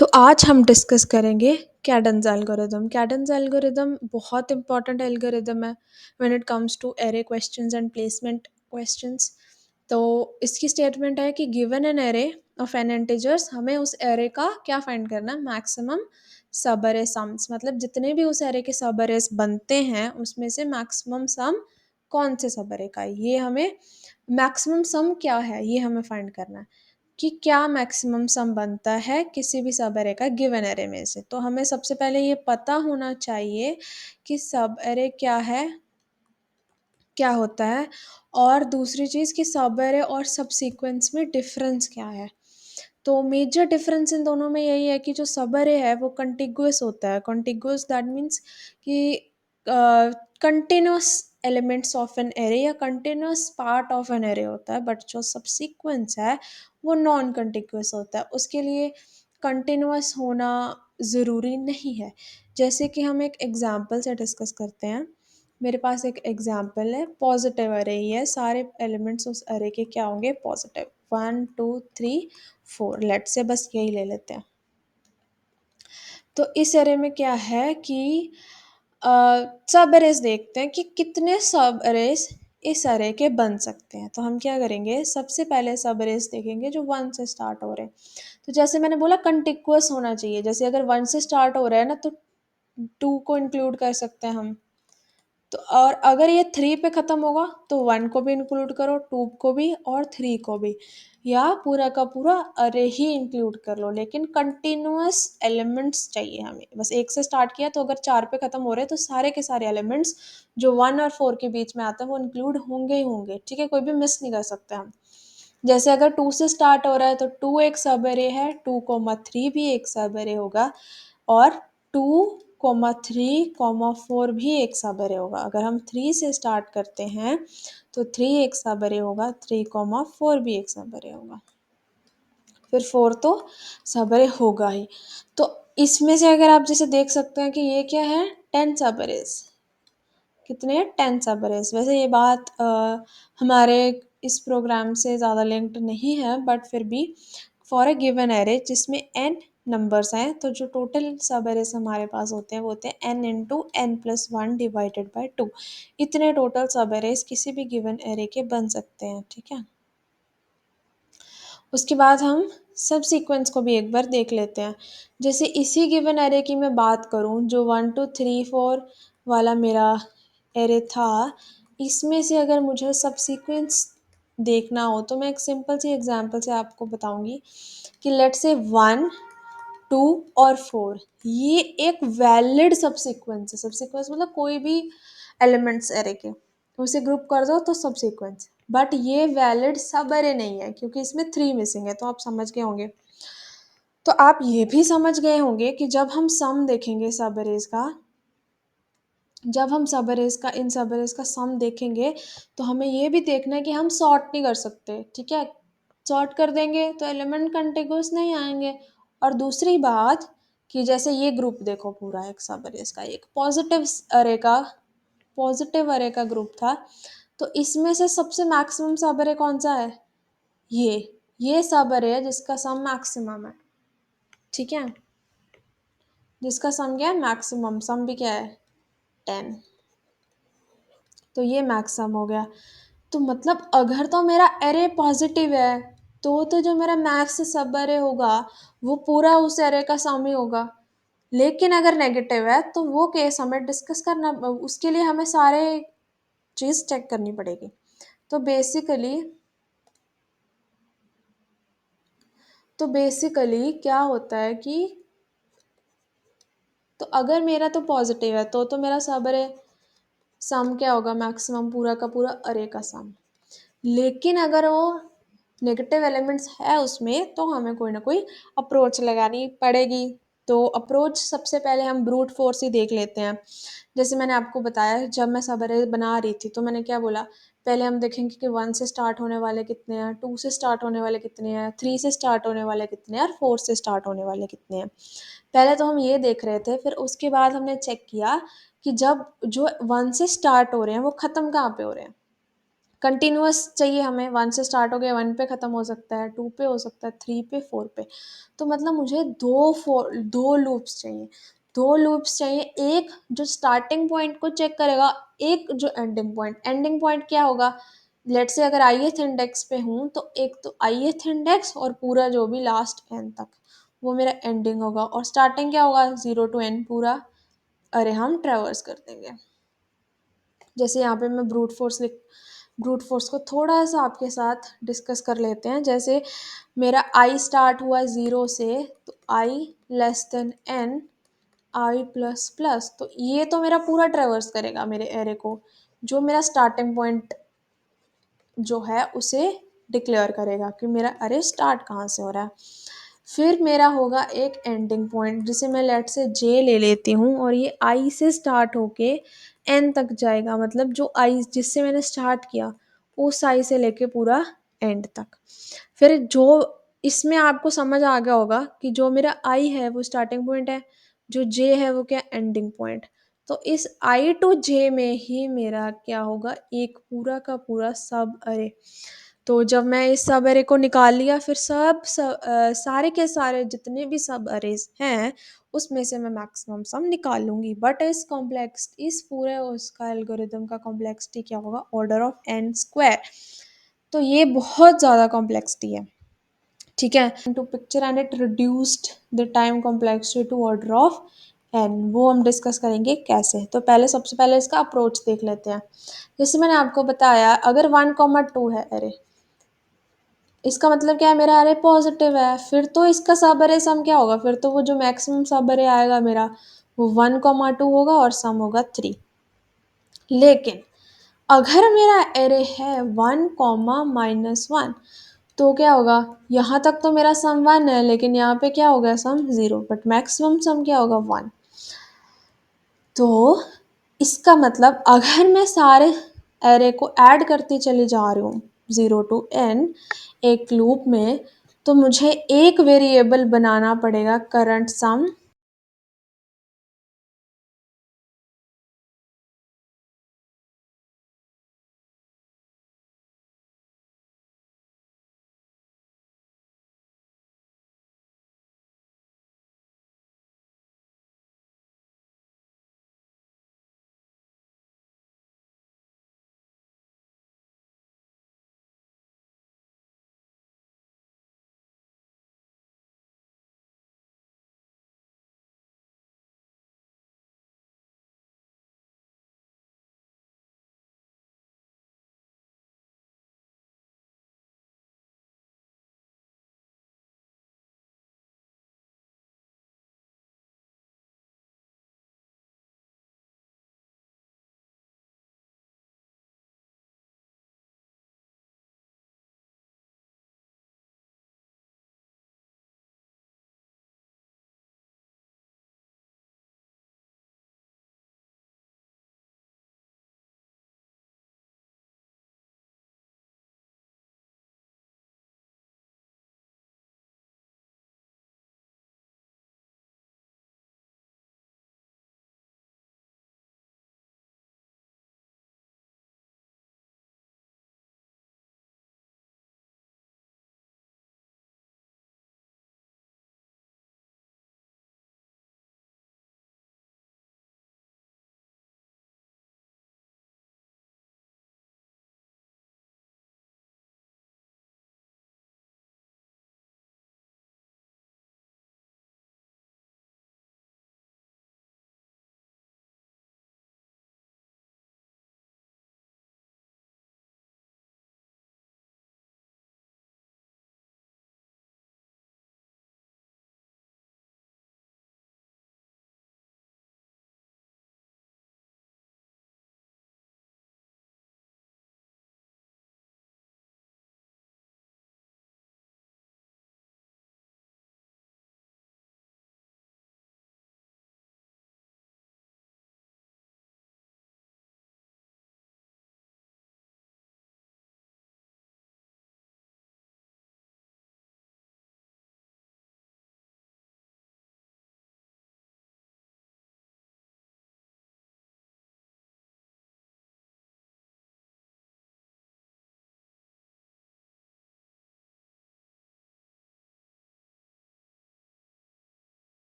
तो आज हम डिस्कस करेंगे कैडेंस एल्गोरिदम। कैडेंस एल्गोरिदम बहुत इंपॉर्टेंट एल्गोरिदम है when it comes to array questions and placement questions. तो इसकी स्टेटमेंट है कि given an array of n integers, हमें उस एरे का क्या फाइंड करना है, मैक्सिमम सब एरे सम्स, मतलब जितने भी उस एरे के सब एरेस बनते हैं उसमें से मैक्सिमम सम कौन से सब एरे का है, ये हमें मैक्सिमम सम क्या है ये हमें फाइंड करना है कि क्या मैक्सिमम सम बनता है किसी भी सब एरे का गिवन एरे में से। तो हमें सबसे पहले ये पता होना चाहिए कि सब एरे क्या है, क्या होता है, और दूसरी चीज़ कि सब एरे और सब सीक्वेंस में डिफरेंस क्या है। तो मेजर डिफरेंस इन दोनों में यही है कि जो सब एरे है वो कंटिगुअस होता है। कंटिगुअस दैट मीन्स कि continuous elements of an array या continuous part of an array होता है, बट जो सब सीक्वेंस है वो नॉन कंटिगुअस होता है। उसके लिए कंटिन्यूस होना ज़रूरी नहीं है। जैसे कि हम एक एग्जांपल से डिस्कस करते हैं। मेरे पास एक एग्जांपल है, पॉजिटिव अरे ही है, सारे एलिमेंट्स उस अरे के क्या होंगे, पॉजिटिव 1 2 3 4। लेट से बस यही ले लेते हैं। तो इस अरे में क्या है कि सब अरेज देखते हैं कि कितने सब अरेज इस अरे के बन सकते हैं। तो हम क्या करेंगे, सबसे पहले सब अरेज देखेंगे जो 1 से स्टार्ट हो रहे हैं। तो जैसे मैंने बोला कंटिक्यूअस होना चाहिए, जैसे अगर 1 से स्टार्ट हो रहा है ना तो 2 को इंक्लूड कर सकते हैं हम। तो और अगर ये 3 पे ख़त्म होगा तो 1 को भी इंक्लूड करो, 2 को भी और 3 को भी, या पूरा का पूरा अरे ही इंक्लूड कर लो, लेकिन कंटिन्यूअस एलिमेंट्स चाहिए हमें। बस 1 से स्टार्ट किया तो अगर 4 पे ख़त्म हो रहे हैं तो सारे के सारे एलिमेंट्स जो 1 और 4 के बीच में आते हैं वो इंक्लूड होंगे ही होंगे, ठीक है, कोई भी मिस नहीं कर सकते हम। जैसे अगर 2 से स्टार्ट हो रहा है तो 2 एक सब एरे है, 2, 3 भी एक सब एरे होगा, और 2, 3, 4 भी एक सब एरे होगा। अगर हम 3 से स्टार्ट करते हैं तो 3 एक सब एरे होगा, 3, 4 भी एक सब एरे होगा, फिर 4 तो सब एरे होगा ही। तो इसमें से अगर आप जैसे देख सकते हैं कि ये क्या है, 10 सब एरेज। कितने हैं, 10 सब एरेज। वैसे ये बात हमारे इस प्रोग्राम से ज़्यादा लिंक्ड नहीं है, बट फिर भी फॉर ए गिवन एरे जिसमें n नंबर्स हैं, तो जो टोटल सब एरेज हमारे पास होते हैं वो होते हैं n into n plus 1 divided by 2। इतने टोटल सब एरेज किसी भी गिवन एरे के बन सकते हैं, ठीक है। उसके बाद हम सब सीक्वेंस को भी एक बार देख लेते हैं। जैसे इसी गिवन एरे की मैं बात करूं, जो 1 2 3 4 वाला मेरा एरे था, इसमें से अगर मुझे सब सीक्वेंस देखना हो तो मैं एक सिंपल सी एग्जांपल से आपको बताऊंगी कि लेट से 1 2 और 4 ये एक वैलिड सब सीक्वेंस है। सब सीक्वेंस मतलब कोई भी एलिमेंट्स एरे के उसे ग्रुप कर दो तो सब सीक्वेंस। बट ये वैलिड सब एरे नहीं है क्योंकि इसमें 3 मिसिंग है, तो आप समझ गए होंगे। तो आप ये भी समझ गए होंगे कि जब हम सम देखेंगे सब एरेज का, जब हम सब एरेज का इन सब एरेज का सम देखेंगे तो हमें ये भी देखना है कि हम सॉर्ट नहीं कर सकते, ठीक है। सॉर्ट कर देंगे तो एलिमेंट कंटिन्यूअस नहीं आएंगे। और दूसरी बात कि जैसे ये ग्रुप देखो, पूरा एक सब एरेज का एक पॉजिटिव अरे का ग्रुप था, तो इसमें से सबसे मैक्सिमम सब अरे कौन सा है, ये सब अरे है जिसका सम मैक्सिमम है, ठीक है। जिसका सम क्या है, मैक्सिमम सम भी क्या है, 10। तो ये मैक्सिमम हो गया। तो मतलब अगर तो मेरा एरे पॉजिटिव है तो जो मेरा मैक्स सब एरे होगा वो पूरा उस एरे का सम ही होगा। लेकिन अगर नेगेटिव है तो वो केस हमें डिस्कस करना, उसके लिए हमें सारे चीज़ चेक करनी पड़ेगी। तो बेसिकली क्या होता है कि, तो अगर मेरा तो पॉजिटिव है तो मेरा सब अरे सम क्या होगा, मैक्सिमम पूरा का पूरा अरे का सम। लेकिन अगर वो नेगेटिव एलिमेंट्स है उसमें तो हमें कोई ना कोई अप्रोच लगानी पड़ेगी। तो अप्रोच सबसे पहले हम ब्रूट फोर्स ही देख लेते हैं। जैसे मैंने आपको बताया, जब मैं सब अरे बना रही थी तो मैंने क्या बोला, पहले हम देखेंगे कि 1 से स्टार्ट होने वाले कितने हैं, 2 से स्टार्ट होने वाले कितने हैं, 3 से स्टार्ट होने वाले कितने हैं, और 4 से स्टार्ट होने वाले कितने हैं। पहले तो हम ये देख रहे थे, फिर उसके बाद हमने चेक किया कि जब जो 1 से स्टार्ट हो रहे हैं वो ख़त्म कहाँ पे हो रहे हैं। कंटिन्यूअस चाहिए हमें, 1 से स्टार्ट हो गया 1 पे ख़त्म हो सकता है, 2 पे हो सकता है, 3 पे, 4 पे। तो मतलब मुझे 2 लूप्स चाहिए। 2 लूप्स चाहिए, एक जो स्टार्टिंग पॉइंट को चेक करेगा, एक जो एंडिंग पॉइंट। एंडिंग पॉइंट क्या होगा? लेट्स से अगर ith इंडेक्स पे हूँ तो एक तो ith इंडेक्स और पूरा जो भी लास्ट n तक, वो मेरा एंडिंग होगा। और स्टार्टिंग क्या होगा? 0 टू n पूरा अरे हम ट्रैवर्स कर देंगे। जैसे यहाँ पे मैं ब्रूट फोर्स को थोड़ा सा आपके साथ डिस्कस कर लेते हैं। जैसे मेरा आई स्टार्ट हुआ 0 से, तो आई लेस देन एन, आई प्लस प्लस, तो ये तो मेरा पूरा ट्रेवर्स करेगा मेरे एरे को, जो मेरा स्टार्टिंग पॉइंट जो है उसे डिक्लेयर करेगा कि मेरा अरे स्टार्ट कहाँ से हो रहा है। फिर मेरा होगा एक एंडिंग पॉइंट, जिसे मैं लेट से जे ले लेती हूँ, और ये आई से स्टार्ट होके एन तक जाएगा, मतलब जो आई जिससे मैंने स्टार्ट किया उस आई से लेके पूरा एंड तक। फिर जो इसमें आपको समझ आ गया होगा कि जो मेरा आई है वो स्टार्टिंग पॉइंट है, जो जे है वो क्या, एंडिंग पॉइंट। तो इस आई टू जे में ही मेरा क्या होगा, एक पूरा का पूरा सब अरे। तो जब मैं इस सब अरे को निकाल लिया, फिर सारे के सारे जितने भी सब अरेज हैं उसमें से मैं मैक्सिमम सम निकाल लूंगी। बट इस पूरे उसका एल्गोरिदम का कॉम्प्लेक्सिटी क्या होगा, ऑर्डर ऑफ एन स्क्वायर। तो ये बहुत ज़्यादा कॉम्प्लेक्सिटी है, ठीक है। To picture and it reduced the time complexity to order of n, वो हम डिस्कस करेंगे कैसे। तो पहले सबसे पहले इसका अप्रोच देख लेते हैं। जैसे मैंने आपको बताया, अगर 1,2 है अरे, इसका मतलब क्या है, मेरा अरे पॉजिटिव है, फिर तो इसका सब अरे सम क्या होगा, फिर तो वो जो मैक्सिमम सब अरे आएगा मेरा वो 1,2 होगा और सम होगा 3। लेकिन अगर मेरा एरे है 1,-1, तो क्या होगा, यहाँ तक तो मेरा सम 1 है, लेकिन यहाँ पे क्या होगा, सम 0, बट मैक्सिमम सम क्या होगा, 1। तो इसका मतलब अगर मैं सारे एरे को ऐड करती चली जा रही हूँ 0 टू n एक लूप में, तो मुझे एक वेरिएबल बनाना पड़ेगा करंट सम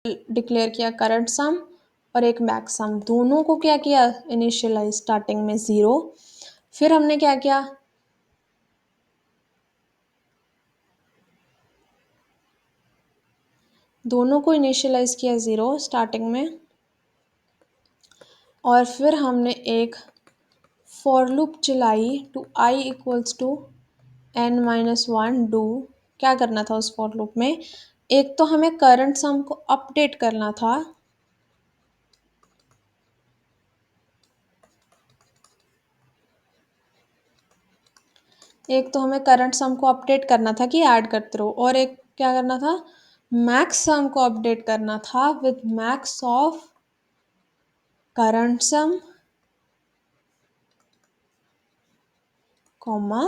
डिक्लेयर किया करंट सम और एक मैक्स सम, दोनों को क्या किया इनिशियलाइज स्टार्टिंग में 0। फिर हमने क्या किया, दोनों को इनिशियलाइज किया 0 स्टार्टिंग में, और फिर हमने एक फॉर लूप चलाई to I equals to n-1 do. क्या करना था उस फॉर लूप में, एक तो हमें करंट सम को अपडेट करना था, एक तो हमें करंट सम को अपडेट करना था कि ऐड करते रहो, और एक क्या करना था, मैक्स सम को अपडेट करना था with max of current sum comma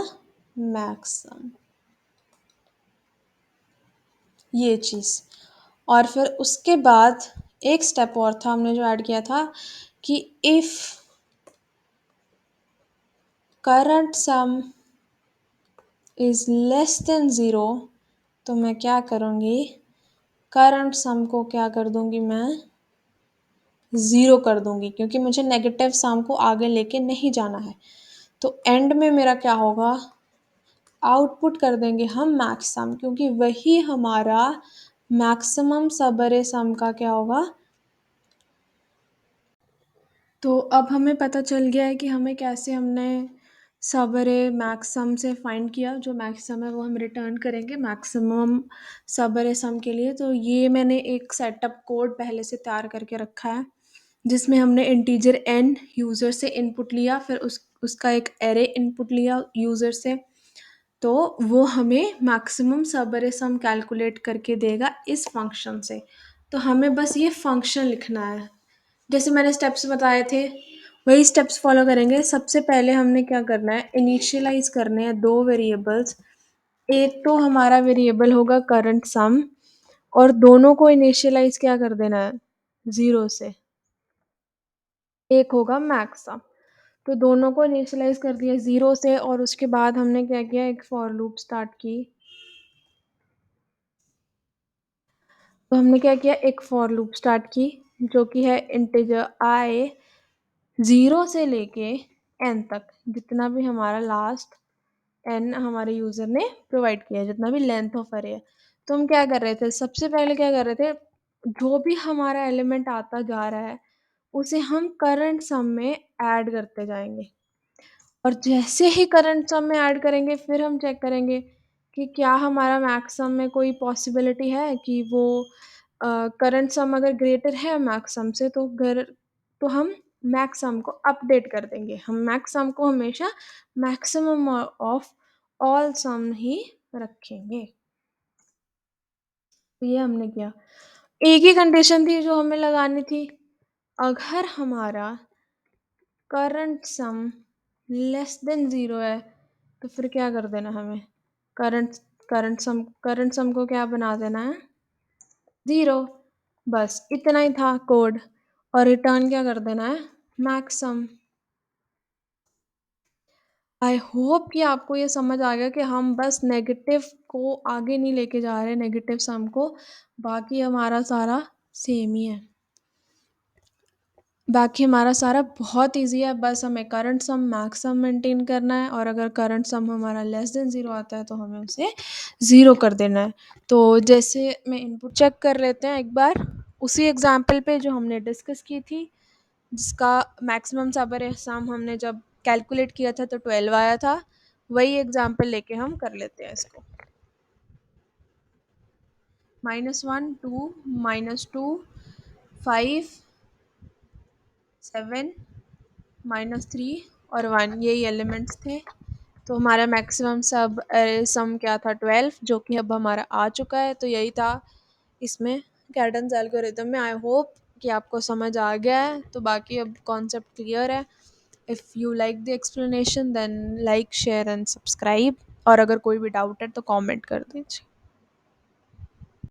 max sum, ये चीज़। और फिर उसके बाद एक स्टेप और था हमने जो ऐड किया था कि if current some is less than 0, तो मैं क्या करूँगी, करंट सम को क्या कर दूँगी, मैं 0 कर दूँगी, क्योंकि मुझे नेगेटिव सम को आगे लेके नहीं जाना है। तो एंड में मेरा क्या होगा, आउटपुट कर देंगे हम मैक्स सम, क्योंकि वही हमारा मैक्सिमम सबअरे सम का क्या होगा। तो अब हमें पता चल गया है कि हमें कैसे हमने सबअरे मैक्सम से फाइंड किया, जो मैक्सिमम है वो हम रिटर्न करेंगे मैक्सिमम सबअरे सम के लिए। तो ये मैंने एक सेटअप कोड पहले से तैयार करके रखा है, जिसमें हमने इंटीजर n यूज़र से इनपुट लिया, फिर उसका एक एरे इनपुट लिया यूज़र से, तो वो हमें मैक्सिमम सबअरे सम कैलकुलेट करके देगा इस फंक्शन से। तो हमें बस ये फंक्शन लिखना है, जैसे मैंने स्टेप्स बताए थे वही स्टेप्स फॉलो करेंगे। सबसे पहले हमने क्या करना है, इनिशियलाइज करने हैं दो वेरिएबल्स, एक तो हमारा वेरिएबल होगा करंट सम, और दोनों को इनिशियलाइज क्या कर देना है 0 से, एक होगा मैक्स सम। तो दोनों को इनिशियलाइज कर दिया 0 से, और उसके बाद हमने क्या किया, एक फॉर लूप स्टार्ट की। तो हमने क्या किया, एक फॉर लूप स्टार्ट की जो कि है इंटीजर आई 0 से लेके n तक, जितना भी हमारा लास्ट n हमारे यूज़र ने प्रोवाइड किया है, जितना भी लेंथ ऑफ अरे है। तो हम क्या कर रहे थे, सबसे पहले क्या कर रहे थे, जो भी हमारा एलिमेंट आता जा रहा है उसे हम करंट सम में ऐड करते जाएंगे, और जैसे ही करंट सम में ऐड करेंगे फिर हम चेक करेंगे कि क्या हमारा मैक्स सम में कोई पॉसिबिलिटी है कि वो करंट सम अगर ग्रेटर है मैक्स सम से, तो हम मैक्स सम को अपडेट कर देंगे। हम मैक्स सम को हमेशा मैक्सिमम ऑफ ऑल सम ही रखेंगे। तो ये हमने किया। एक ही कंडीशन थी जो हमें लगानी थी, अगर हमारा करंट सम लेस देन 0 है तो फिर क्या कर देना हमें, करंट करंट सम को क्या बना देना है 0। बस इतना ही था कोड, और रिटर्न क्या कर देना है मैक्स सम। आई होप कि आपको ये समझ आ गया कि हम बस नेगेटिव को आगे नहीं लेके जा रहे, नेगेटिव सम को, बाकी हमारा सारा सेम ही है। बाकी हमारा सारा बहुत ईजी है, बस हमें करंट सम मैक्स सम मेंटेन करना है, और अगर करंट सम हमारा लेस देन 0 आता है तो हमें उसे 0 कर देना है। तो जैसे मैं इनपुट चेक कर लेते हैं एक बार, उसी एग्जांपल पे जो हमने डिस्कस की थी, जिसका मैक्सिमम सबअरे सम हमने जब कैलकुलेट किया था तो 12 आया था, वही एग्जांपल लेके हम कर लेते हैं इसको। -1 2 -2 5 7 -3 और 1, यही एलिमेंट्स थे। तो हमारा मैक्सिमम सब सम क्या था 12, जो कि अब हमारा आ चुका है। तो यही था इसमें कैडन्स एल्गोरिथम में। आई होप कि आपको समझ आ गया है, तो बाकी अब कॉन्सेप्ट क्लियर है। If you like the explanation then like share and subscribe, और अगर कोई भी डाउट है तो कमेंट कर दीजिए।